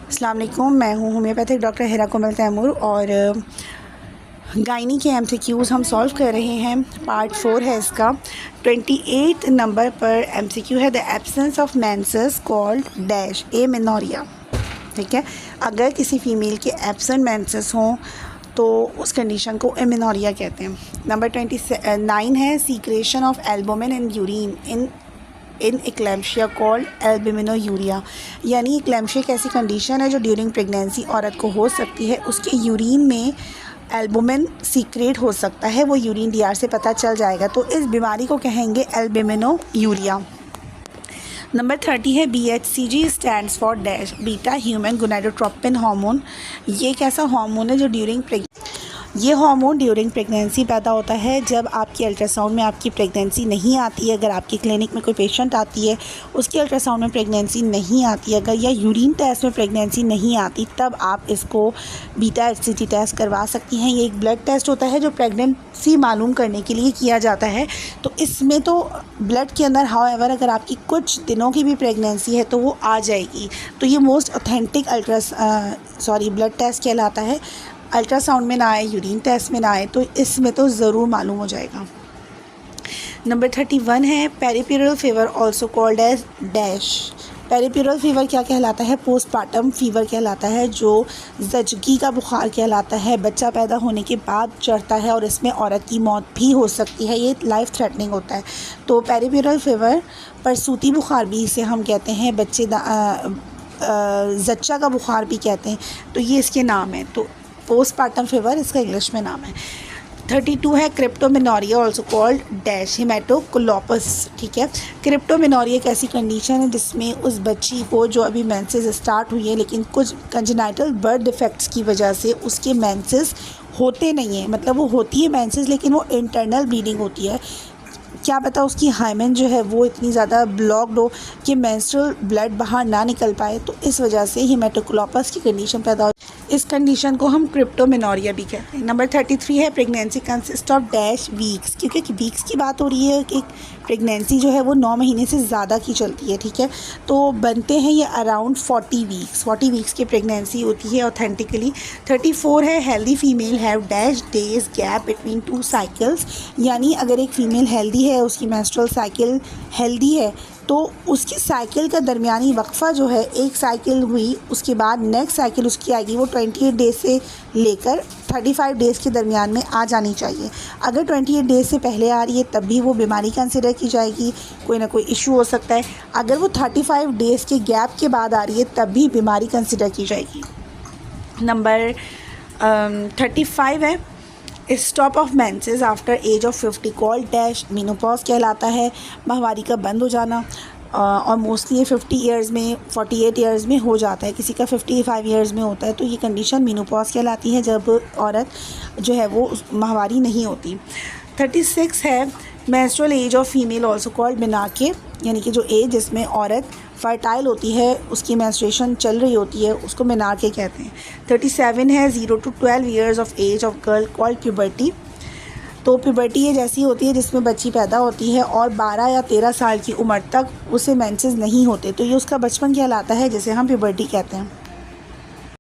अस्सलाम वालेकुम, मैं हूँ होम्योपैथिक डॉक्टर हिरा कोमल तैमूर और गायनी के MCQs हम सॉल्व कर रहे हैं। पार्ट 4 है इसका। 28 नंबर पर MCQ है the absence of menses called dash amenorrhea. ठीक है, अगर किसी फ़ीमेल के एब्सेंट मेंसेस हों तो उस कंडीशन को एमेनोरिया कहते हैं। नंबर 29 है secretion of albumin in urine in eclampsia called albuminuria. यानी एक्लैम्शिया एक ऐसी कंडीशन है जो ड्यूरिंग प्रेगनेंसी औरत को हो सकती है। उसके यूरिन में एल्बुमिन सीक्रेट हो सकता है, वो यूरिन DR से पता चल जाएगा, तो इस बीमारी को कहेंगे एल्बुमिनोयूरिया। नंबर 30 है BHCG stands for dash beta human gonadotropin hormone. ये एक ऐसा हार्मोन है जो ये हार्मोन ड्यूरिंग प्रेगनेंसी पैदा होता है। जब आपकी अल्ट्रासाउंड में आपकी प्रेगनेंसी नहीं आती है, अगर आपकी क्लिनिक में कोई पेशेंट आती है उसकी अल्ट्रासाउंड में प्रेगनेंसी नहीं आती है, अगर या यूरिन टेस्ट में प्रेगनेंसी नहीं आती, तब आप इसको बीटा HCG टेस्ट करवा सकती हैं। ये एक ब्लड टेस्ट होता है जो प्रेगनेंसी मालूम करने के लिए किया जाता है। तो इसमें तो ब्लड के अंदर हाउएवर अगर आपकी कुछ दिनों की भी प्रेगनेंसी है तो वो आ जाएगी। तो ये मोस्ट ऑथेंटिक ब्लड टेस्ट कहलाता है। अल्ट्रासाउंड में ना आए, यूरिन टेस्ट में ना आए, तो इसमें तो ज़रूर मालूम हो जाएगा। नंबर 31 है puerperal fever also called as dash. Puerperal fever क्या कहलाता है? पोस्टपार्टम फीवर कहलाता है, जो ज़चगी का बुखार कहलाता है। बच्चा पैदा होने के बाद चढ़ता है और इसमें औरत की मौत भी हो सकती है। ये लाइफ थ्रेटनिंग होता है। तो पेरिप्यूरल फीवर प्रसूति बुखार भी इसे हम कहते हैं, ज़च्चा का बुखार भी कहते हैं। तो ये इसके नाम है। तो पोस्टपार्टम फीवर इसका इंग्लिश में नाम है। 32 है क्रिप्टोमेनोरिया ऑल्सो कॉल्ड डैश हेमेटोकोलोपस। ठीक है, क्रिप्टोमेनोरिया एक ऐसी कंडीशन है जिसमें उस बच्ची को जो अभी मेंसेस स्टार्ट हुई है लेकिन कुछ कंजेनाइटल बर्थ डिफेक्ट्स की वजह से उसके मेंसेस होते नहीं हैं। मतलब वो होती है मेंसेस लेकिन वो इंटरनल ब्लीडिंग होती है। क्या पता उसकी हाइमेन जो है वो इतनी ज़्यादा ब्लॉक्ड हो कि मेंस्ट्रुअल ब्लड बाहर ना निकल पाए, तो इस वजह से हेमेटोकोलोपस की कंडीशन पैदा हो। इस कंडीशन को हम क्रिप्टोमेनोरिया भी कहते हैं। नंबर 33 है pregnancy consist of dash weeks. क्योंकि वीक्स की बात हो रही है कि प्रेगनेंसी जो है वो 9 महीने से ज़्यादा की चलती है। ठीक है, तो बनते हैं ये अराउंड 40 वीक्स की प्रेगनेंसी होती है ऑथेंटिकली। 34 है healthy female have dash days gap between 2 cycles. यानी अगर एक फ़ीमेल हेल्दी है, उसकी मेंस्ट्रुअल साइकिल हेल्दी है, तो उसकी साइकिल का दरमियानी वक्फ़ा जो है, एक साइकिल हुई उसके बाद नेक्स्ट साइकिल उसकी आएगी, वो 28 डेज़ से लेकर 35 डेज़ के दरमियान में आ जानी चाहिए। अगर 28 डेज़ से पहले आ रही है तब भी वो बीमारी कंसिडर की जाएगी, कोई ना कोई इशू हो सकता है। अगर वो 35 डेज़ के गैप के बाद आ रही है तब भी बीमारी कंसिडर की जाएगी। नंबर 35 है stop of menses after age of 50 called dash menopause कहलाता है। माहवारी का बंद हो जाना, और मोस्टली 50 ईयर्स में, 48 ईयर्स में हो जाता है, किसी का 55 ईयर्स में होता है। तो ये कंडीशन मेनोपॉज कहलाती है, जब औरत जो है वो माहवारी नहीं होती। 36 है menstrual age of female also called menarche. यानी कि जो एज जिसमें औरत फर्टाइल होती है, उसकी मेंस्ट्रुएशन चल रही होती है, उसको मेनार्के कहते हैं। 37 है 0 to 12 years of age of girl called puberty. तो प्यूबर्टी ये जैसी होती है जिसमें बच्ची पैदा होती है और 12 या 13 साल की उम्र तक उसे मेंसेस नहीं होते, तो ये उसका बचपन कहलाता है, जिसे हम प्यूबर्टी कहते हैं।